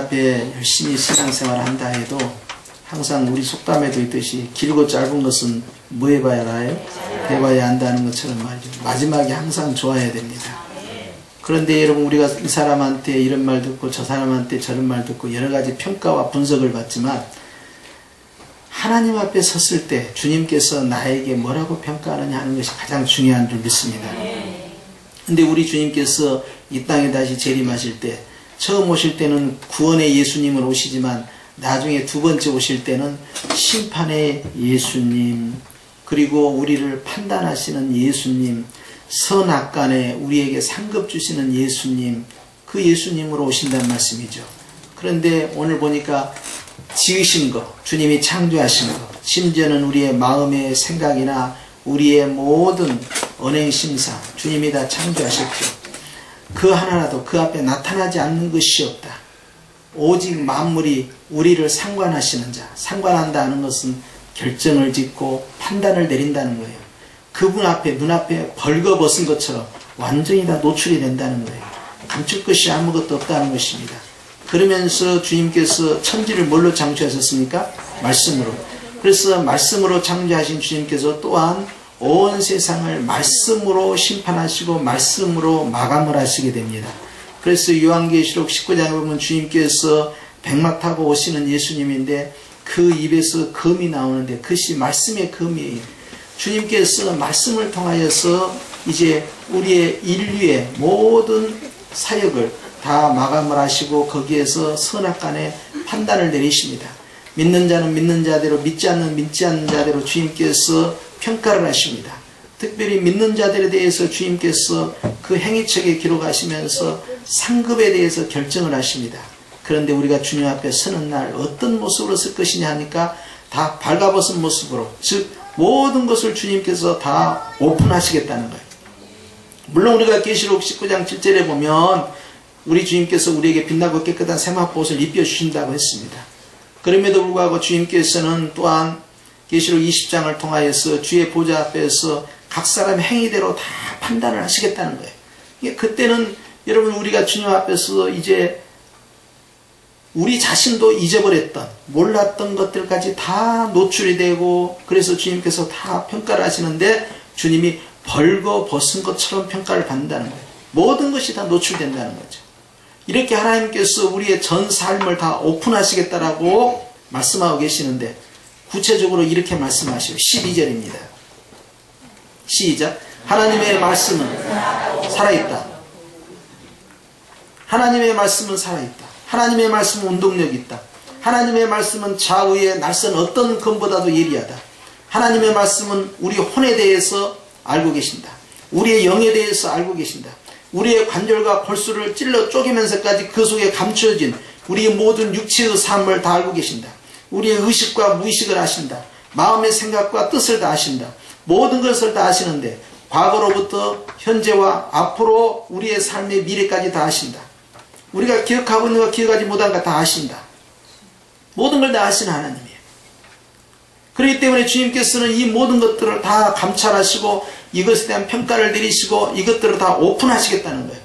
앞에 열심히 신앙생활을 한다 해도 항상 우리 속담에도 있듯이 길고 짧은 것은 뭐 해봐야 알아요? 해봐야 한다는 것처럼 말이죠. 마지막이 항상 좋아야 됩니다. 그런데 여러분, 우리가 이 사람한테 이런 말 듣고 저 사람한테 저런 말 듣고 여러 가지 평가와 분석을 받지만 하나님 앞에 섰을 때 주님께서 나에게 뭐라고 평가하느냐 하는 것이 가장 중요한 줄 믿습니다. 근데 우리 주님께서 이 땅에 다시 재림하실 때, 처음 오실 때는 구원의 예수님을 오시지만 나중에 두 번째 오실 때는 심판의 예수님, 그리고 우리를 판단하시는 예수님, 선악간에 우리에게 상급 주시는 예수님, 그 예수님으로 오신다는 말씀이죠. 그런데 오늘 보니까 지으신 것, 주님이 창조하신 것, 심지어는 우리의 마음의 생각이나 우리의 모든 언행심사, 주님이 다 창조하셨죠. 그 하나라도 그 앞에 나타나지 않는 것이 없다. 오직 만물이 우리를 상관하시는 자, 상관한다는 것은 결정을 짓고 판단을 내린다는 거예요. 그분 앞에, 눈앞에 벌거벗은 것처럼 완전히 다 노출이 된다는 거예요. 감출 것이 아무것도 없다는 것입니다. 그러면서 주님께서 천지를 뭘로 창조하셨습니까? 말씀으로. 그래서 말씀으로 창조하신 주님께서 또한 온 세상을 말씀으로 심판하시고 말씀으로 마감을 하시게 됩니다. 그래서 요한계시록 19장에 보면 주님께서 백마 타고 오시는 예수님인데 그 입에서 검이 나오는데 그것이 말씀의 검이에요. 주님께서 말씀을 통하여서 이제 우리의 인류의 모든 사역을 다 마감을 하시고 거기에서 선악간에 판단을 내리십니다. 믿는 자는 믿는 자대로, 믿지 않는 자대로 주님께서 평가를 하십니다. 특별히 믿는 자들에 대해서 주님께서 그 행위책에 기록하시면서 상급에 대해서 결정을 하십니다. 그런데 우리가 주님 앞에 서는 날 어떤 모습으로 쓸 것이냐 하니까 다 발가벗은 모습으로, 즉 모든 것을 주님께서 다 오픈하시겠다는 거예요. 물론 우리가 계시록 19장 7절에 보면 우리 주님께서 우리에게 빛나고 깨끗한 세마포옷을 입혀주신다고 했습니다. 그럼에도 불구하고 주님께서는 또한 계시록 20장을 통하여서 주의 보좌 앞에서 각 사람의 행위대로 다 판단을 하시겠다는 거예요. 그때는 여러분, 우리가 주님 앞에서 이제 우리 자신도 잊어버렸던, 몰랐던 것들까지 다 노출이 되고, 그래서 주님께서 다 평가를 하시는데 주님이 벌거벗은 것처럼 평가를 받는다는 거예요. 모든 것이 다 노출된다는 거죠. 이렇게 하나님께서 우리의 전 삶을 다 오픈하시겠다라고 말씀하고 계시는데, 구체적으로 이렇게 말씀하시고 12절입니다. 시작. 하나님의 말씀은 살아있다. 하나님의 말씀은 살아있다. 하나님의 말씀은 운동력이 있다. 하나님의 말씀은 좌우의 낯선 어떤 검보다도 예리하다. 하나님의 말씀은 우리 혼에 대해서 알고 계신다. 우리의 영에 대해서 알고 계신다. 우리의 관절과 골수를 찔러 쪼개면서까지 그 속에 감추어진 우리의 모든 육체의 삶을 다 알고 계신다. 우리의 의식과 무의식을 아신다. 마음의 생각과 뜻을 다 아신다. 모든 것을 다 아시는데 과거로부터 현재와 앞으로 우리의 삶의 미래까지 다 아신다. 우리가 기억하고 있는 것, 기억하지 못한 것 다 아신다. 모든 걸 다 아시는 하나님이에요. 그렇기 때문에 주님께서는 이 모든 것들을 다 감찰하시고 이것에 대한 평가를 내리시고 이것들을 다 오픈하시겠다는 거예요.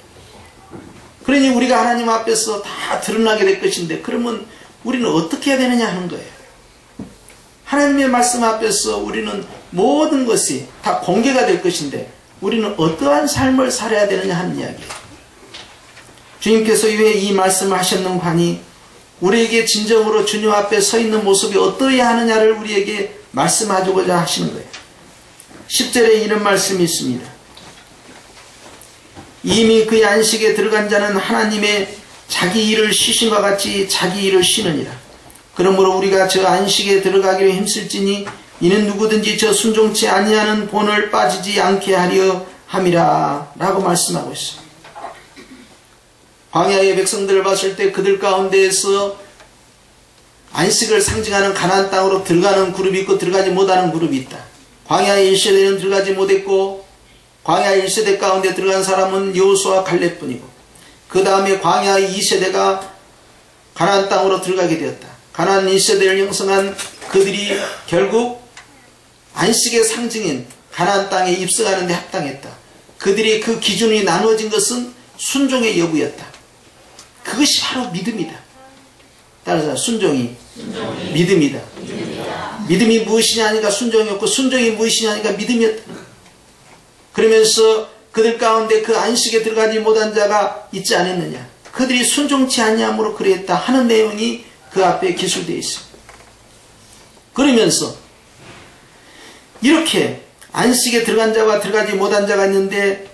그러니 우리가 하나님 앞에서 다 드러나게 될 것인데, 그러면 우리는 어떻게 해야 되느냐 하는 거예요. 하나님의 말씀 앞에서 우리는 모든 것이 다 공개가 될 것인데 우리는 어떠한 삶을 살아야 되느냐 하는 이야기예요. 주님께서 왜 이 말씀을 하셨는가 하니 우리에게 진정으로 주님 앞에 서 있는 모습이 어떠해야 하느냐를 우리에게 말씀하고자 하시는 거예요. 10절에 이런 말씀이 있습니다. 이미 그의 안식에 들어간 자는 하나님의 자기 일을 쉬신과 같이 자기 일을 쉬느니라. 그러므로 우리가 저 안식에 들어가기로 힘쓸지니 이는 누구든지 저 순종치 아니하는 본을 빠지지 않게 하려 함이라 라고 말씀하고 있습니다. 광야의 백성들을 봤을 때 그들 가운데에서 안식을 상징하는 가나안 땅으로 들어가는 그룹이 있고 들어가지 못하는 그룹이 있다. 광야의 1세대는 들어가지 못했고 광야의 1세대 가운데 들어간 사람은 여호수아와 갈렙뿐이고 그 다음에 광야의 2세대가 가나안 땅으로 들어가게 되었다. 가나안 1세대를 형성한 그들이 결국 안식의 상징인 가나안 땅에 입성하는 데 합당했다. 그들이 그 기준이 나누어진 것은 순종의 여부였다. 그것이 바로 믿음이다. 따라서 순종이 믿음이다. 믿음이 무엇이냐 하니까 순종이었고 순종이 무엇이냐 하니까 믿음이었다. 그러면서 그들 가운데 그 안식에 들어가지 못한 자가 있지 않았느냐. 그들이 순종치 아니함으로 그랬다 하는 내용이 그 앞에 기술되어 있습니다. 그러면서 이렇게 안식에 들어간 자와 들어가지 못한 자가 있는데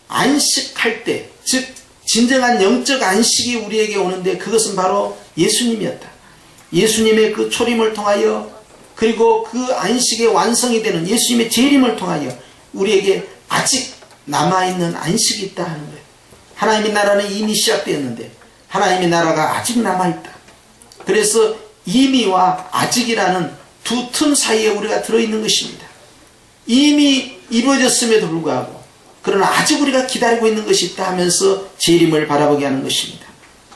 안식할 때, 즉 진정한 영적 안식이 우리에게 오는데 그것은 바로 예수님이었다. 예수님의 그 초림을 통하여 그리고 그 안식의 완성이 되는 예수님의 재림을 통하여 우리에게 아직 남아있는 안식이 있다 하는 거예요. 하나님의 나라는 이미 시작되었는데 하나님의 나라가 아직 남아있다. 그래서 이미와 아직이라는 두 틈 사이에 우리가 들어있는 것입니다. 이미 이루어졌음에도 불구하고 그러나 아직 우리가 기다리고 있는 것이 있다 하면서 재림을 바라보게 하는 것입니다.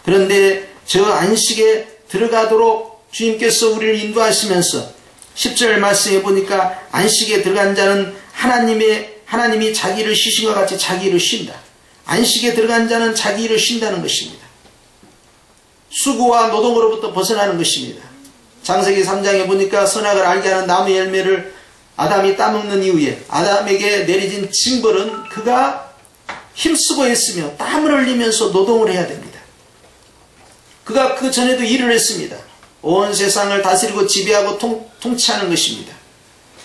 그런데 저 안식에 들어가도록 주님께서 우리를 인도하시면서 10절 말씀해 보니까 안식에 들어간 자는 하나님이 자기 일을 쉬신 것 같이 자기 일을 쉰다. 안식에 들어간 자는 자기 일을 쉰다는 것입니다. 수고와 노동으로부터 벗어나는 것입니다. 창세기 3장에 보니까 선악을 알게 하는 나무 열매를 아담이 따먹는 이후에 아담에게 내려진 징벌은 그가 힘쓰고 했으며 땀을 흘리면서 노동을 해야 됩니다. 그가 그 전에도 일을 했습니다. 온 세상을 다스리고 지배하고 통치하는 것입니다.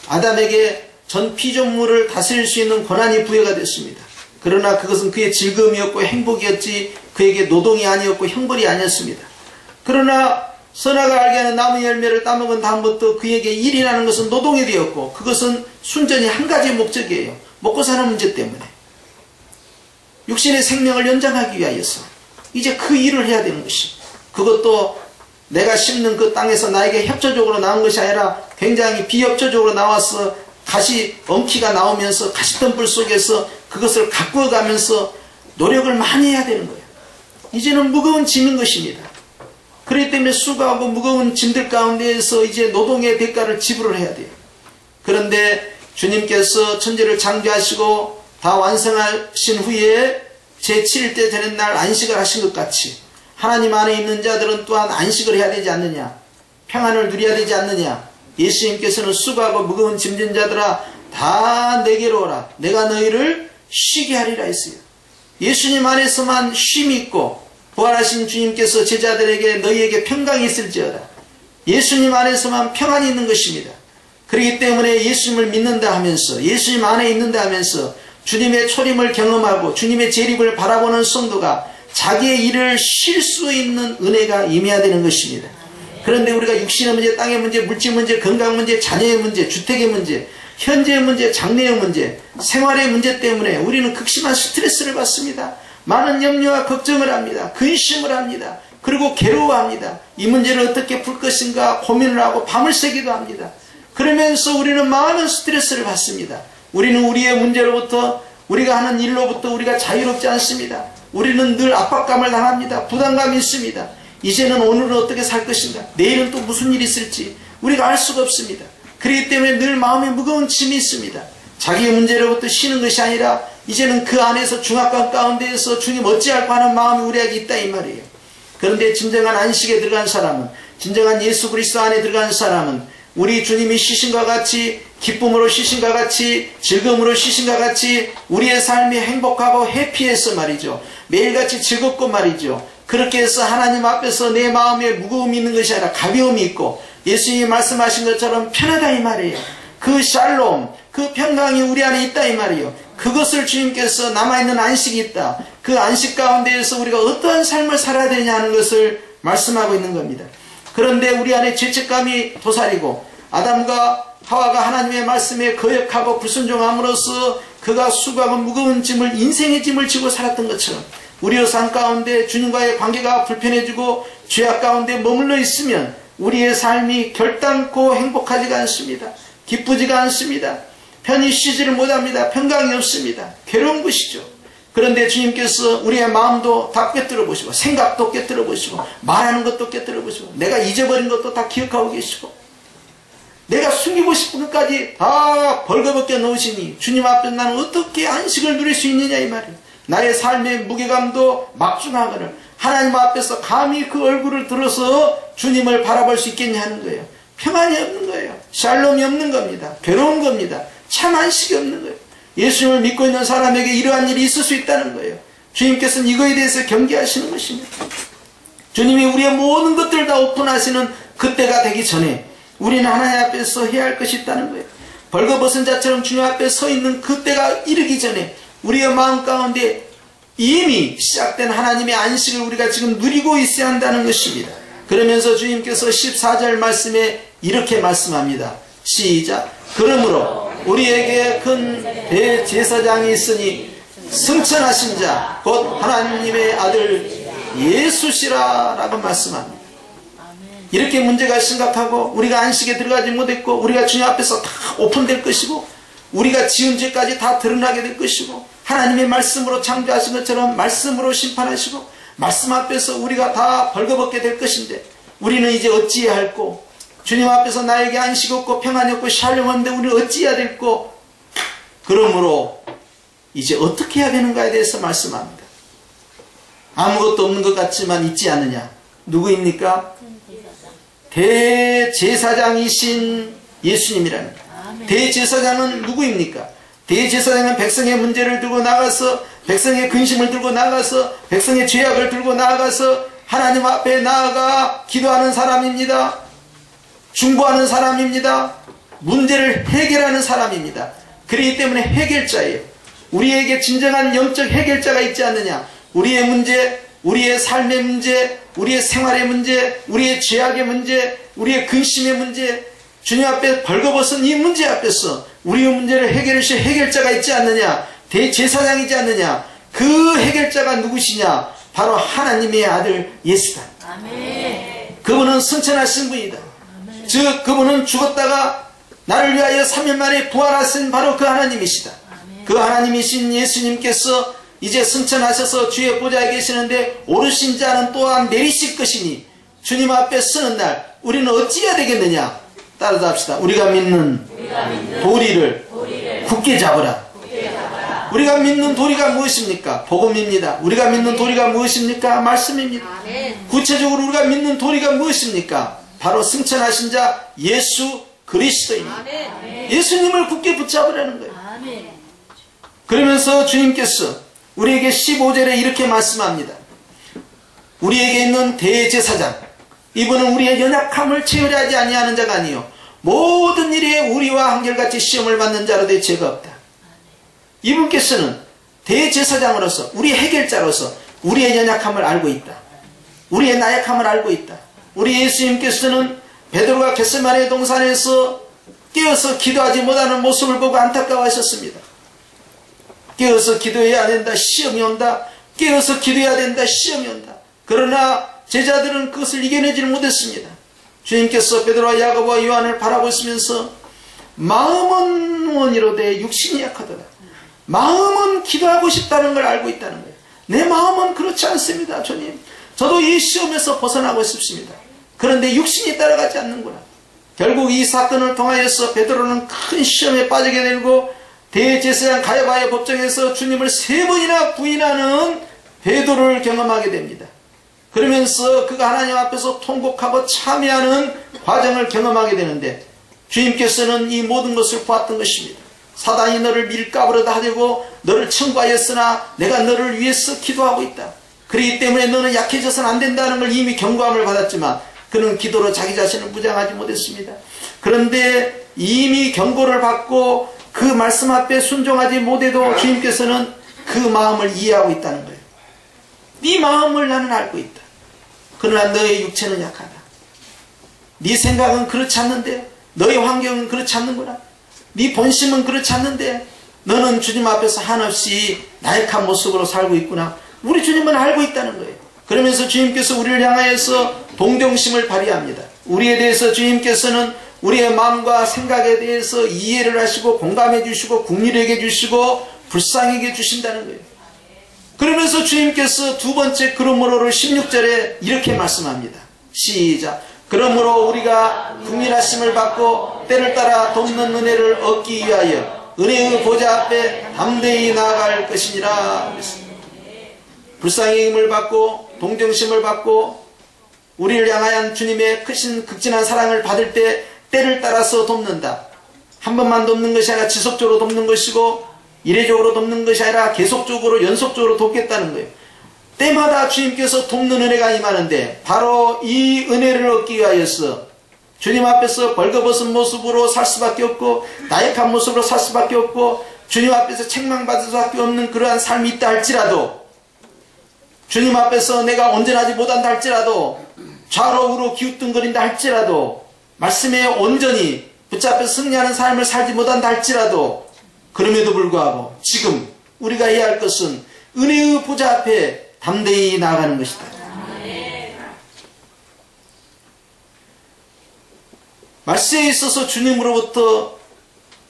아담에게 전 피조물을 다스릴 수 있는 권한이 부여가 됐습니다. 그러나 그것은 그의 즐거움이었고 행복이었지 그에게 노동이 아니었고 형벌이 아니었습니다. 그러나 선악을 알게 하는 나무 열매를 따먹은 다음부터 그에게 일이라는 것은 노동이 되었고 그것은 순전히 한 가지 목적이에요. 먹고 사는 문제 때문에. 육신의 생명을 연장하기 위하여서 이제 그 일을 해야 되는 것입니다. 그것도 내가 심는 그 땅에서 나에게 협조적으로 나온 것이 아니라 굉장히 비협조적으로 나와서 엉키가 나오면서 가시덤불 속에서 그것을 가꾸어 가면서 노력을 많이 해야 되는 거예요. 이제는 무거운 짐인 것입니다. 그렇기 때문에 수고하고 무거운 짐들 가운데에서 이제 노동의 대가를 지불을 해야 돼요. 그런데 주님께서 천지를 창조하시고 다 완성하신 후에 제7일 때 되는 날 안식을 하신 것 같이 하나님 안에 있는 자들은 또한 안식을 해야 되지 않느냐, 평안을 누려야 되지 않느냐. 예수님께서는 수고하고 무거운 짐진 자들아 다 내게로 오라, 내가 너희를 쉬게 하리라 했어요. 예수님 안에서만 쉼이 있고 부활하신 주님께서 제자들에게 너희에게 평강이 있을지어다. 예수님 안에서만 평안이 있는 것입니다. 그렇기 때문에 예수님을 믿는다 하면서 예수님 안에 있는다 하면서 주님의 초림을 경험하고 주님의 재림을 바라보는 성도가 자기의 일을 쉴 수 있는 은혜가 임해야 되는 것입니다. 그런데 우리가 육신의 문제, 땅의 문제, 물질 문제, 건강 문제, 자녀의 문제, 주택의 문제, 현재의 문제, 장래의 문제, 생활의 문제 때문에 우리는 극심한 스트레스를 받습니다. 많은 염려와 걱정을 합니다. 근심을 합니다. 그리고 괴로워합니다. 이 문제를 어떻게 풀 것인가 고민을 하고 밤을 새기도 합니다. 그러면서 우리는 많은 스트레스를 받습니다. 우리는 우리의 문제로부터 우리가 하는 일로부터 우리가 자유롭지 않습니다. 우리는 늘 압박감을 당합니다. 부담감이 있습니다. 이제는 오늘은 어떻게 살 것인가, 내일은 또 무슨 일이 있을지 우리가 알 수가 없습니다. 그렇기 때문에 늘 마음에 무거운 짐이 있습니다. 자기의 문제로부터 쉬는 것이 아니라 이제는 그 안에서 중압감 가운데에서 주님 어찌할까 하는 마음이 우리에게 있다 이 말이에요. 그런데 진정한 안식에 들어간 사람은, 진정한 예수 그리스도 안에 들어간 사람은 우리 주님이 쉬신과 같이 기쁨으로 쉬신과 같이 즐거움으로 쉬신과 같이 우리의 삶이 행복하고 해피해서 말이죠. 매일같이 즐겁고 말이죠. 그렇게 해서 하나님 앞에서 내 마음에 무거움이 있는 것이 아니라 가벼움이 있고 예수님이 말씀하신 것처럼 편하다 이 말이에요. 그 샬롬, 그 평강이 우리 안에 있다 이 말이에요. 그것을 주님께서 남아있는 안식이 있다. 그 안식 가운데에서 우리가 어떠한 삶을 살아야 되냐 하는 것을 말씀하고 있는 겁니다. 그런데 우리 안에 죄책감이 도사리고 아담과 하와가 하나님의 말씀에 거역하고 불순종함으로써 그가 수고하고 무거운 짐을, 인생의 짐을 지고 살았던 것처럼 우리의 삶 가운데 주님과의 관계가 불편해지고 죄악 가운데 머물러 있으면 우리의 삶이 결단코 행복하지가 않습니다. 기쁘지가 않습니다. 편히 쉬지를 못합니다. 평강이 없습니다. 괴로운 것이죠. 그런데 주님께서 우리의 마음도 다 꿰뚫어 보시고 생각도 꿰뚫어 보시고 말하는 것도 꿰뚫어 보시고 내가 잊어버린 것도 다 기억하고 계시고 내가 숨기고 싶은 것까지 다 벌거벗겨 놓으시니 주님 앞에 나는 어떻게 안식을 누릴 수 있느냐 이 말이에요. 나의 삶의 무게감도 막중하거늘 하나님 앞에서 감히 그 얼굴을 들어서 주님을 바라볼 수 있겠냐 하는 거예요. 평안이 없는 거예요. 샬롬이 없는 겁니다. 괴로운 겁니다. 참 안식이 없는 거예요. 예수님을 믿고 있는 사람에게 이러한 일이 있을 수 있다는 거예요. 주님께서는 이거에 대해서 경계하시는 것입니다. 주님이 우리의 모든 것들을 다 오픈하시는 그때가 되기 전에 우리는 하나님 앞에서 해야 할 것이 있다는 거예요. 벌거벗은 자처럼 주님 앞에 서 있는 그때가 이르기 전에 우리의 마음 가운데 이미 시작된 하나님의 안식을 우리가 지금 누리고 있어야 한다는 것입니다. 그러면서 주님께서 14절 말씀에 이렇게 말씀합니다. 시작. 그러므로 우리에게 큰 대제사장이 있으니 승천하신 자 곧 하나님의 아들 예수시라 라고 말씀합니다. 이렇게 문제가 심각하고 우리가 안식에 들어가지 못했고 우리가 주님 앞에서 다 오픈될 것이고 우리가 지은 죄까지 다 드러나게 될 것이고 하나님의 말씀으로 창조하신 것처럼 말씀으로 심판하시고 말씀 앞에서 우리가 다 벌거벗게 될 것인데 우리는 이제 어찌해야 할꼬? 주님 앞에서 나에게 안식 없고 평안이 없고 샬롬 없는데 우리는 어찌해야 될꼬? 그러므로 이제 어떻게 해야 되는가에 대해서 말씀합니다. 아무것도 없는 것 같지만 있지 않느냐? 누구입니까? 대제사장이신 예수님이라는 거예요. 대제사장은 누구입니까? 대제사장은 백성의 문제를 들고 나가서 백성의 근심을 들고 나가서 백성의 죄악을 들고 나가서 하나님 앞에 나아가 기도하는 사람입니다. 중보하는 사람입니다. 문제를 해결하는 사람입니다. 그렇기 때문에 해결자예요. 우리에게 진정한 영적 해결자가 있지 않느냐? 우리의 문제, 우리의 삶의 문제, 우리의 생활의 문제, 우리의 죄악의 문제, 우리의 근심의 문제, 주님 앞에 벌거벗은 이 문제 앞에서 우리의 문제를 해결하실 해결자가 있지 않느냐? 대제사장이지 않느냐? 그 해결자가 누구시냐? 바로 하나님의 아들 예수다. 아멘. 그분은 승천하신 분이다. 아멘. 즉 그분은 죽었다가 나를 위하여 3일 만에 부활하신 바로 그 하나님이시다. 아멘. 그 하나님이신 예수님께서 이제 승천하셔서 주의 보좌에 계시는데 오르신 자는 또한 내리실 것이니 주님 앞에 서는 날 우리는 어찌해야 되겠느냐? 따라서 합시다. 우리가 믿는 도리를 굳게 잡으라. 우리가 믿는 도리가 무엇입니까? 복음입니다. 우리가 믿는 도리가 무엇입니까? 말씀입니다. 아멘. 구체적으로 우리가 믿는 도리가 무엇입니까? 바로 승천하신 자 예수 그리스도입니다. 아멘. 예수님을 굳게 붙잡으라는 거예요. 아멘. 그러면서 주님께서 우리에게 15절에 이렇게 말씀합니다. 우리에게 있는 대제사장, 이분은 우리의 연약함을 채우려 하지 아니하는 자가 아니요 모든 일에 우리와 한결같이 시험을 받는 자로 될 죄가 없다. 이분께서는 대제사장으로서 우리 해결자로서 우리의 연약함을 알고 있다. 우리의 나약함을 알고 있다. 우리 예수님께서는 베드로가 겟세마네 동산에서 깨어서 기도하지 못하는 모습을 보고 안타까워하셨습니다. 깨어서 기도해야 된다. 시험이 온다. 깨어서 기도해야 된다. 시험이 온다. 그러나 제자들은 그것을 이겨내지를 못했습니다. 주님께서 베드로와 야고보와 요한을 바라보시면서 마음은 원이로되 육신이 약하더라. 마음은 기도하고 싶다는 걸 알고 있다는 거예요. 내 마음은 그렇지 않습니다. 주님, 저도 이 시험에서 벗어나고 싶습니다. 그런데 육신이 따라가지 않는구나. 결국 이 사건을 통하여서 베드로는 큰 시험에 빠지게 되고 대제사장 가야바의 법정에서 주님을 3번이나 부인하는 베드로를 경험하게 됩니다. 그러면서 그가 하나님 앞에서 통곡하고 참여하는 과정을 경험하게 되는데 주님께서는 이 모든 것을 보았던 것입니다. 사단이 너를 밀가부르다 하려고 너를 청구하였으나 내가 너를 위해서 기도하고 있다. 그렇기 때문에 너는 약해져서는 안 된다는 걸 이미 경고함을 받았지만 그는 기도로 자기 자신을 무장하지 못했습니다. 그런데 이미 경고를 받고 그 말씀 앞에 순종하지 못해도 주님께서는 그 마음을 이해하고 있다는 거예요. 네 마음을 나는 알고 있다. 그러나 너의 육체는 약하다. 네 생각은 그렇지 않는데 너의 환경은 그렇지 않는구나. 네 본심은 그렇지 않는데 너는 주님 앞에서 한없이 나약한 모습으로 살고 있구나. 우리 주님은 알고 있다는 거예요. 그러면서 주님께서 우리를 향하여서 동정심을 발휘합니다. 우리에 대해서 주님께서는 우리의 마음과 생각에 대해서 이해를 하시고 공감해 주시고 긍휼히 해 주시고 불쌍히 해 주신다는 거예요. 그러면서 주님께서 두 번째 그러므로를 16절에 이렇게 말씀합니다. 시작. 그러므로 우리가 긍휼하심을 받고 때를 따라 돕는 은혜를 얻기 위하여 은혜의 보좌 앞에 담대히 나아갈 것이니라. 불쌍히 힘을 받고 동정심을 받고 우리를 향한 주님의 크신 극진한 사랑을 받을 때 때를 따라서 돕는다. 한 번만 돕는 것이 아니라 지속적으로 돕는 것이고 이례적으로 돕는 것이 아니라 계속적으로 연속적으로 돕겠다는 거예요. 때마다 주님께서 돕는 은혜가 임하는데 바로 이 은혜를 얻기 위하여서 주님 앞에서 벌거벗은 모습으로 살 수밖에 없고 나약한 모습으로 살 수밖에 없고 주님 앞에서 책망받을 수밖에 없는 그러한 삶이 있다 할지라도 주님 앞에서 내가 온전하지 못한다 할지라도 좌로 우로 기웃뚱거린다 할지라도 말씀에 온전히 붙잡혀 승리하는 삶을 살지 못한다 할지라도 그럼에도 불구하고 지금 우리가 해야 할 것은 은혜의 보좌 앞에 담대히 나아가는 것이다. 말세에 있어서 주님으로부터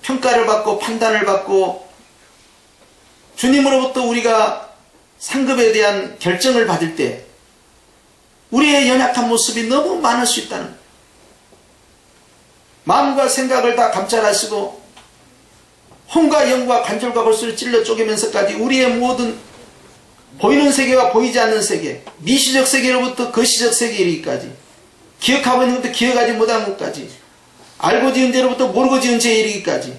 평가를 받고 판단을 받고 주님으로부터 우리가 상급에 대한 결정을 받을 때 우리의 연약한 모습이 너무 많을 수 있다는 거예요. 마음과 생각을 다 감찰하시고 혼과 영과 관절과 골수를 찔러 쪼개면서까지 우리의 모든 보이는 세계와 보이지 않는 세계, 미시적 세계로부터 거시적 세계에 이르기까지 기억하고 있는 것도 기억하지 못한 것까지 알고 지은 죄로부터 모르고 지은 죄에 이르기까지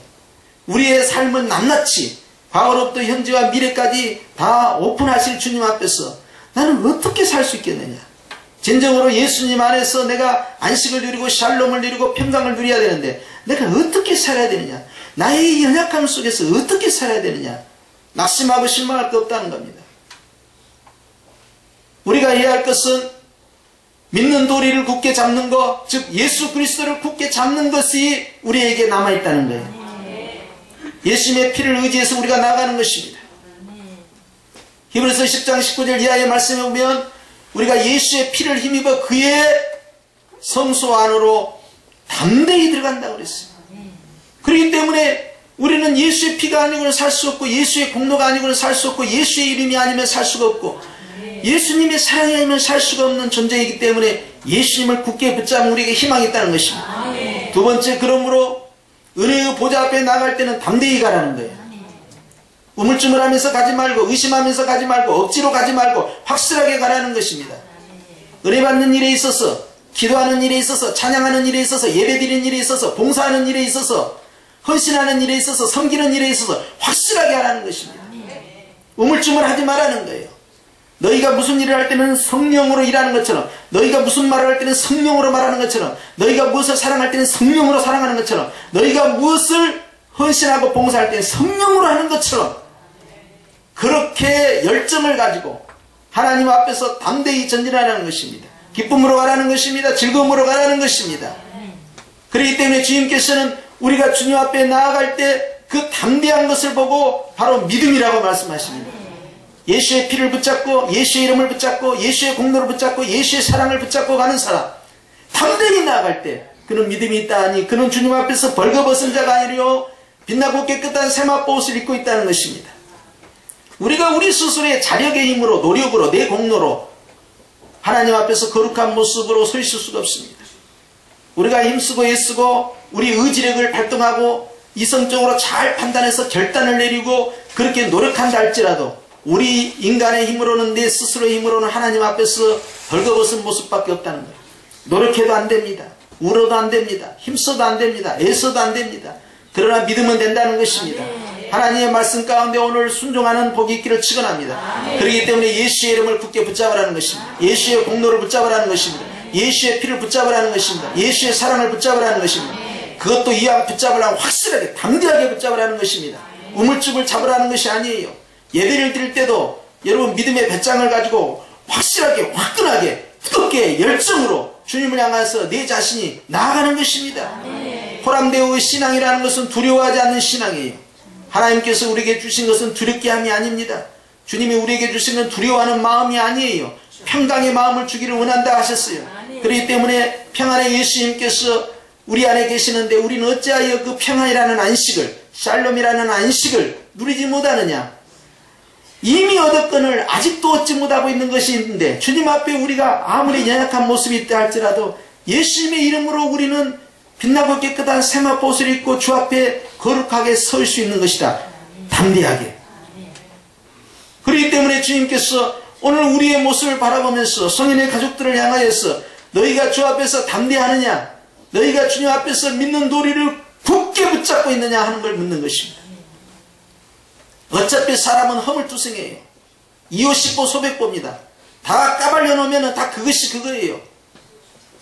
우리의 삶은 낱낱이 과거로부터 현재와 미래까지 다 오픈하실 주님 앞에서 나는 어떻게 살 수 있겠느냐. 진정으로 예수님 안에서 내가 안식을 누리고 샬롬을 누리고 평강을 누려야 되는데 내가 어떻게 살아야 되느냐. 나의 연약함 속에서 어떻게 살아야 되느냐. 낙심하고 실망할 것 없다는 겁니다. 우리가 해야 할 것은 믿는 도리를 굳게 잡는 것, 즉 예수 그리스도를 굳게 잡는 것이 우리에게 남아있다는 거예요. 예수님의 피를 의지해서 우리가 나아가는 것입니다. 히브리서 10장 19절 이하의 말씀에 보면 우리가 예수의 피를 힘입어 그의 성소 안으로 담대히 들어간다고 그랬어요. 그렇기 때문에 우리는 예수의 피가 아니고는 살 수 없고 예수의 공로가 아니고는 살 수 없고 예수의 이름이 아니면 살 수가 없고 예수님의 사랑이 아니면 살 수가 없는 존재이기 때문에 예수님을 굳게 붙잡은 우리에게 희망이 있다는 것입니다. 두 번째, 그러므로 은혜의 보좌 앞에 나갈 때는 담대히 가라는 거예요. 우물쭈물하면서 가지 말고 의심하면서 가지 말고 억지로 가지 말고 확실하게 가라는 것입니다. 은혜 받는 일에 있어서 기도하는 일에 있어서 찬양하는 일에 있어서 예배드리는 일에 있어서 봉사하는 일에 있어서 헌신하는 일에 있어서 섬기는 일에 있어서 확실하게 하라는 것입니다. 우물쭈물하지 말라는 거예요. 너희가 무슨 일을 할 때는 성령으로 일하는 것처럼 너희가 무슨 말을 할 때는 성령으로 말하는 것처럼 너희가 무엇을 사랑할 때는 성령으로 사랑하는 것처럼 너희가 무엇을 헌신하고 봉사할 때는 성령으로 하는 것처럼 그렇게 열정을 가지고 하나님 앞에서 담대히 전진하라는 것입니다. 기쁨으로 가라는 것입니다. 즐거움으로 가라는 것입니다. 그렇기 때문에 주님께서는 우리가 주님 앞에 나아갈 때 그 담대한 것을 보고 바로 믿음이라고 말씀하십니다. 예수의 피를 붙잡고 예수의 이름을 붙잡고 예수의 공로를 붙잡고 예수의 사랑을 붙잡고 가는 사람, 담대히 나아갈 때 그는 믿음이 있다 하니 그는 주님 앞에서 벌거벗은 자가 아니요 빛나고 깨끗한 세마포옷을 입고 있다는 것입니다. 우리가 우리 스스로의 자력의 힘으로 노력으로 내 공로로 하나님 앞에서 거룩한 모습으로 서 있을 수가 없습니다. 우리가 힘쓰고 애쓰고 우리 의지력을 발동하고 이성적으로 잘 판단해서 결단을 내리고 그렇게 노력한다 할지라도 우리 인간의 힘으로는 내 스스로의 힘으로는 하나님 앞에서 벌거벗은 모습밖에 없다는 거예요. 노력해도 안 됩니다. 울어도 안 됩니다. 힘써도 안 됩니다. 애써도 안 됩니다. 그러나 믿으면 된다는 것입니다. 하나님의 말씀 가운데 오늘 순종하는 복이 있기를 축원합니다. 그렇기 때문에 예수의 이름을 굳게 붙잡으라는 것입니다. 예수의 공로를 붙잡으라는 것입니다. 예수의 피를 붙잡으라는 것입니다. 예수의 사랑을 붙잡으라는 것입니다. 그것도 이왕 붙잡으려면 확실하게 담대하게 붙잡으라는 것입니다. 우물쭈물 잡으라는 것이 아니에요. 예배를 드릴 때도 여러분 믿음의 배짱을 가지고 확실하게 화끈하게 뜨겁게 열정으로 주님을 향해서 내 자신이 나아가는 것입니다. 호람대오의 신앙이라는 것은 두려워하지 않는 신앙이에요. 하나님께서 우리에게 주신 것은 두렵게 함이 아닙니다. 주님이 우리에게 주신 건 두려워하는 마음이 아니에요. 평강의 마음을 주기를 원한다 하셨어요. 그렇기 때문에 평안의 예수님께서 우리 안에 계시는데 우리는 어찌하여 그 평안이라는 안식을, 샬롬이라는 안식을 누리지 못하느냐. 이미 얻었건을 아직도 얻지 못하고 있는 것이 있는데 주님 앞에 우리가 아무리 연약한 모습이 있다 할지라도 예수님의 이름으로 우리는 빛나고 깨끗한 세마포옷을 입고 주 앞에 거룩하게 설 수 있는 것이다. 담대하게. 그렇기 때문에 주님께서 오늘 우리의 모습을 바라보면서 성인의 가족들을 향하여서 너희가 주 앞에서 담대하느냐? 너희가 주님 앞에서 믿는 도리를 굳게 붙잡고 있느냐 하는 걸 묻는 것입니다. 어차피 사람은 허물투성이에요. 이웃십보 소백보입니다. 다 까발려 놓으면 다 그것이 그거예요.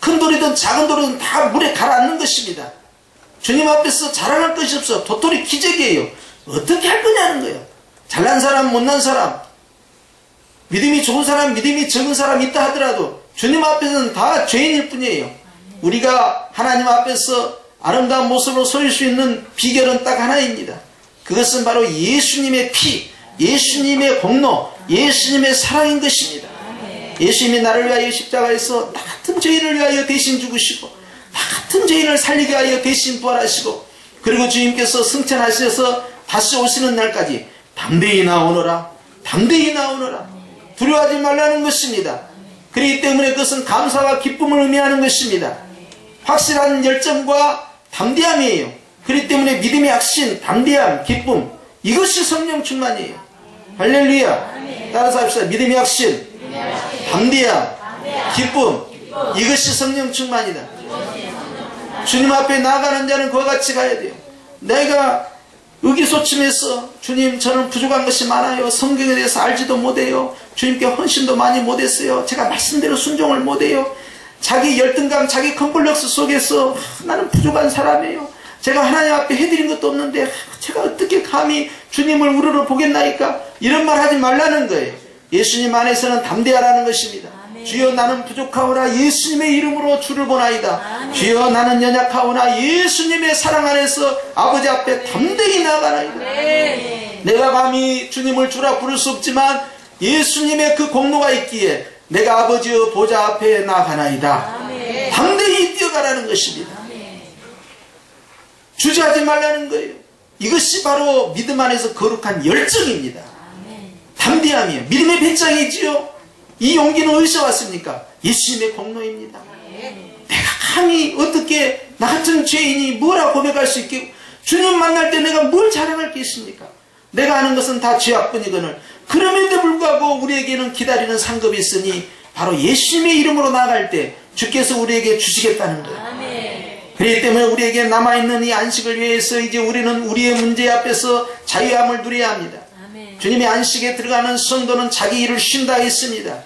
큰 돌이든 작은 돌이든 다 물에 가라앉는 것입니다. 주님 앞에서 자랑할 것이 없어. 도토리 기적이에요. 어떻게 할 거냐는 거예요. 잘난 사람, 못난 사람, 믿음이 좋은 사람, 믿음이 적은 사람 있다 하더라도 주님 앞에서는 다 죄인일 뿐이에요. 우리가 하나님 앞에서 아름다운 모습으로 서일 수 있는 비결은 딱 하나입니다. 그것은 바로 예수님의 피, 예수님의 공로, 예수님의 사랑인 것입니다. 예수님이 나를 위하여 십자가에서 나 같은 죄인을 위하여 대신 죽으시고 나 같은 죄인을 살리게 하여 대신 부활하시고 그리고 주님께서 승천하셔서 다시 오시는 날까지 담대히 나오너라, 담대히 나오너라, 두려워하지 말라는 것입니다. 그렇기 때문에 그것은 감사와 기쁨을 의미하는 것입니다. 확실한 열정과 담대함이에요. 그렇기 때문에 믿음의 확신, 담대함, 기쁨, 이것이 성령 충만이에요. 할렐루야. 따라서 합시다. 믿음의 확신, 담대함, 기쁨, 이것이 성령 충만이다. 주님 앞에 나아가는 자는 그와 같이 가야 돼요. 내가 의기소침해서 주님 저는 부족한 것이 많아요. 성경에 대해서 알지도 못해요. 주님께 헌신도 많이 못했어요. 제가 말씀대로 순종을 못해요. 자기 열등감, 자기 컴플렉스 속에서 나는 부족한 사람이에요. 제가 하나님 앞에 해드린 것도 없는데 제가 어떻게 감히 주님을 우러러 보겠나이까? 이런 말 하지 말라는 거예요. 예수님 안에서는 담대하라는 것입니다. 아멘. 주여 나는 부족하오나 예수님의 이름으로 주를 보나이다. 아멘. 주여 나는 연약하오나 예수님의 사랑 안에서 아버지 앞에 담대히 나아가나이다. 아멘. 내가 감히 주님을 주라 부를 수 없지만 예수님의 그 공로가 있기에 내가 아버지의 보좌 앞에 나아가나이다. 아멘. 담대히 뛰어가라는 것입니다. 아멘. 주저하지 말라는 거예요. 이것이 바로 믿음 안에서 거룩한 열정입니다. 담대함이에요. 믿음의 배짱이지요. 이 용기는 어디서 왔습니까? 예수님의 공로입니다. 내가 감히 어떻게 나 같은 죄인이 뭐라 고백할 수 있겠고 주님 만날 때 내가 뭘 자랑할 게 있습니까? 내가 아는 것은 다 죄악뿐이거늘 그럼에도 불구하고 우리에게는 기다리는 상급이 있으니 바로 예수님의 이름으로 나아갈 때 주께서 우리에게 주시겠다는 거예요. 그렇기 때문에 우리에게 남아있는 이 안식을 위해서 이제 우리는 우리의 문제 앞에서 자유함을 누려야 합니다. 주님의 안식에 들어가는 성도는 자기 일을 쉰다 했습니다.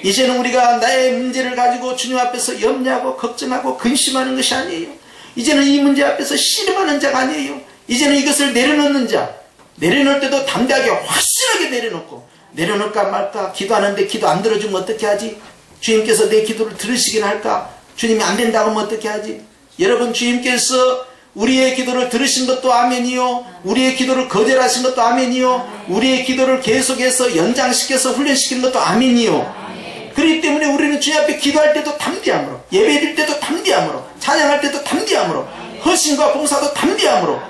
이제는 우리가 나의 문제를 가지고 주님 앞에서 염려하고 걱정하고 근심하는 것이 아니에요. 이제는 이 문제 앞에서 씨름하는 자가 아니에요. 이제는 이것을 내려놓는 자, 내려놓을 때도 담대하게 확실하게 내려놓고 내려놓을까 말까 기도하는데 기도 안 들어주면 어떻게 하지? 주님께서 내 기도를 들으시긴 할까? 주님이 안 된다고 하면 어떻게 하지? 여러분 주님께서 우리의 기도를 들으신 것도 아멘이요. 우리의 기도를 거절하신 것도 아멘이요. 우리의 기도를 계속해서 연장시켜서 훈련시키는 것도 아멘이요. 그렇기 때문에 우리는 주님 앞에 기도할 때도 담대함으로, 예배드릴 때도 담대함으로, 찬양할 때도 담대함으로, 헌신과 봉사도 담대함으로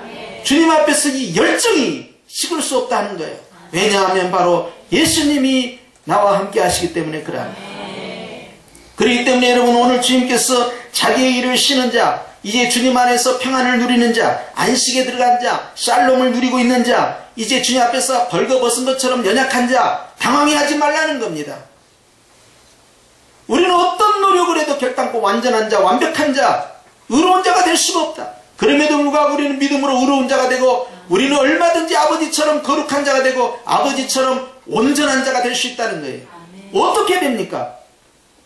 주님 앞에서 이 열정이 식을 수 없다는 거예요. 왜냐하면 바로 예수님이 나와 함께 하시기 때문에 그러합니다. 그렇기 때문에 여러분 오늘 주님께서 자기의 일을 쉬는 자, 이제 주님 안에서 평안을 누리는 자, 안식에 들어간 자, 샬롬을 누리고 있는 자, 이제 주님 앞에서 벌거벗은 것처럼 연약한 자, 당황해하지 말라는 겁니다. 우리는 어떤 노력을 해도 결단코 완전한 자, 완벽한 자, 의로운 자가 될 수가 없다. 그럼에도 불구하고 우리는 믿음으로 의로운 자가 되고 우리는 얼마든지 아버지처럼 거룩한 자가 되고 아버지처럼 온전한 자가 될 수 있다는 거예요. 어떻게 됩니까?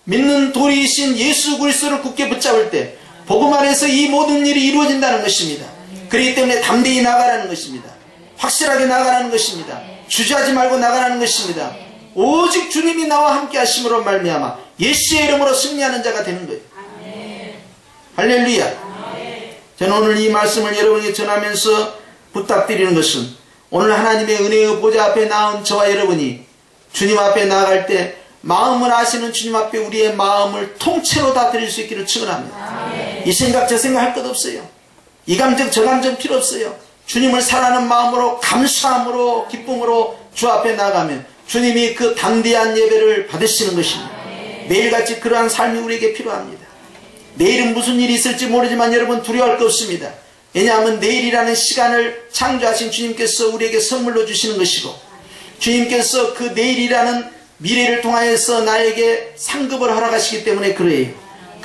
믿는 도리이신 예수 그리스도를 굳게 붙잡을 때 복음 안에서 이 모든 일이 이루어진다는 것입니다. 그렇기 때문에 담대히 나가라는 것입니다. 확실하게 나가라는 것입니다. 주저하지 말고 나가라는 것입니다. 오직 주님이 나와 함께 하심으로 말미암아 예수의 이름으로 승리하는 자가 되는 거예요. 할렐루야. 저는 오늘 이 말씀을 여러분에게 전하면서 부탁드리는 것은 오늘 하나님의 은혜의 보좌 앞에 나온 저와 여러분이 주님 앞에 나아갈 때 마음을 아시는 주님 앞에 우리의 마음을 통째로 다 드릴 수 있기를 축원합니다. 이 생각 저 생각 할 것 없어요. 이 감정 저 감정 필요 없어요. 주님을 사랑하는 마음으로 감사함으로 기쁨으로 주 앞에 나가면 주님이 그 담대한 예배를 받으시는 것입니다. 매일같이 그러한 삶이 우리에게 필요합니다. 내일은 무슨 일이 있을지 모르지만 여러분 두려워할 거 없습니다. 왜냐하면 내일이라는 시간을 창조하신 주님께서 우리에게 선물로 주시는 것이고 주님께서 그 내일이라는 미래를 통하여서 나에게 상급을 허락하시기 때문에 그래요.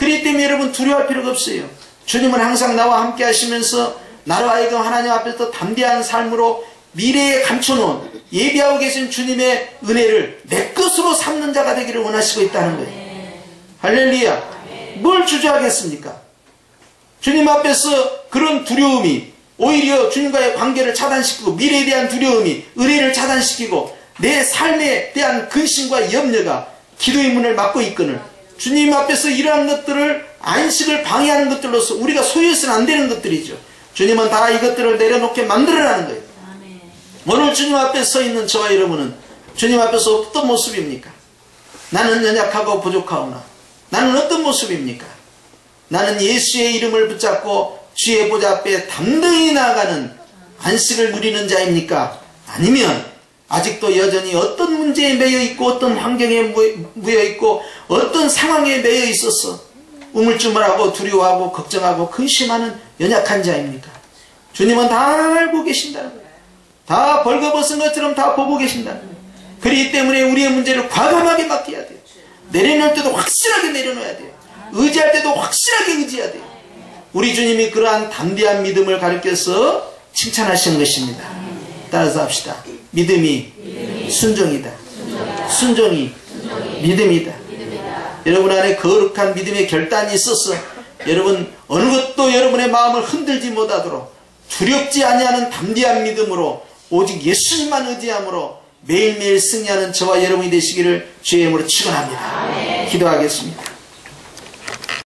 그렇기 때문에 여러분 두려워할 필요가 없어요. 주님은 항상 나와 함께 하시면서 나로 하여금 하나님 앞에서 담대한 삶으로 미래에 감춰놓은 예비하고 계신 주님의 은혜를 내 것으로 삼는 자가 되기를 원하시고 있다는 거예요. 할렐루야. 뭘 주저하겠습니까? 주님 앞에서 그런 두려움이 오히려 주님과의 관계를 차단시키고 미래에 대한 두려움이 은혜를 차단시키고 내 삶에 대한 근심과 염려가 기도의 문을 막고 있거늘 주님 앞에서 이러한 것들을 안식을 방해하는 것들로서 우리가 소유해서는 안 되는 것들이죠. 주님은 다 이것들을 내려놓게 만들어라는 거예요. 오늘 주님 앞에 서 있는 저와 여러분은 주님 앞에서 어떤 모습입니까? 나는 연약하고 부족하오나 나는 어떤 모습입니까? 나는 예수의 이름을 붙잡고 주의 보좌 앞에 담대히 나아가는 안식을 누리는 자입니까? 아니면 아직도 여전히 어떤 문제에 매여 있고 어떤 환경에 매여 있고 어떤 상황에 매여 있어서 우물쭈물하고 두려워하고 걱정하고 근심하는 연약한 자입니까? 주님은 다 알고 계신다는 거예요. 다 벌거벗은 것처럼 다 보고 계신다는 거예요. 그렇기 때문에 우리의 문제를 과감하게 맡겨야 돼요. 내려놓을 때도 확실하게 내려놓아야 돼요. 의지할 때도 확실하게 의지해야 돼요. 우리 주님이 그러한 담대한 믿음을 가르쳐서 칭찬하신 것입니다. 따라서 합시다. 믿음이 순종이다. 순종이 믿음이다. 여러분 안에 거룩한 믿음의 결단이 있어서 여러분 어느 것도 여러분의 마음을 흔들지 못하도록 두렵지 아니하는 담대한 믿음으로 오직 예수님만 의지함으로 매일매일 승리하는 저와 여러분이 되시기를 주의 이름으로 축원합니다. 기도하겠습니다.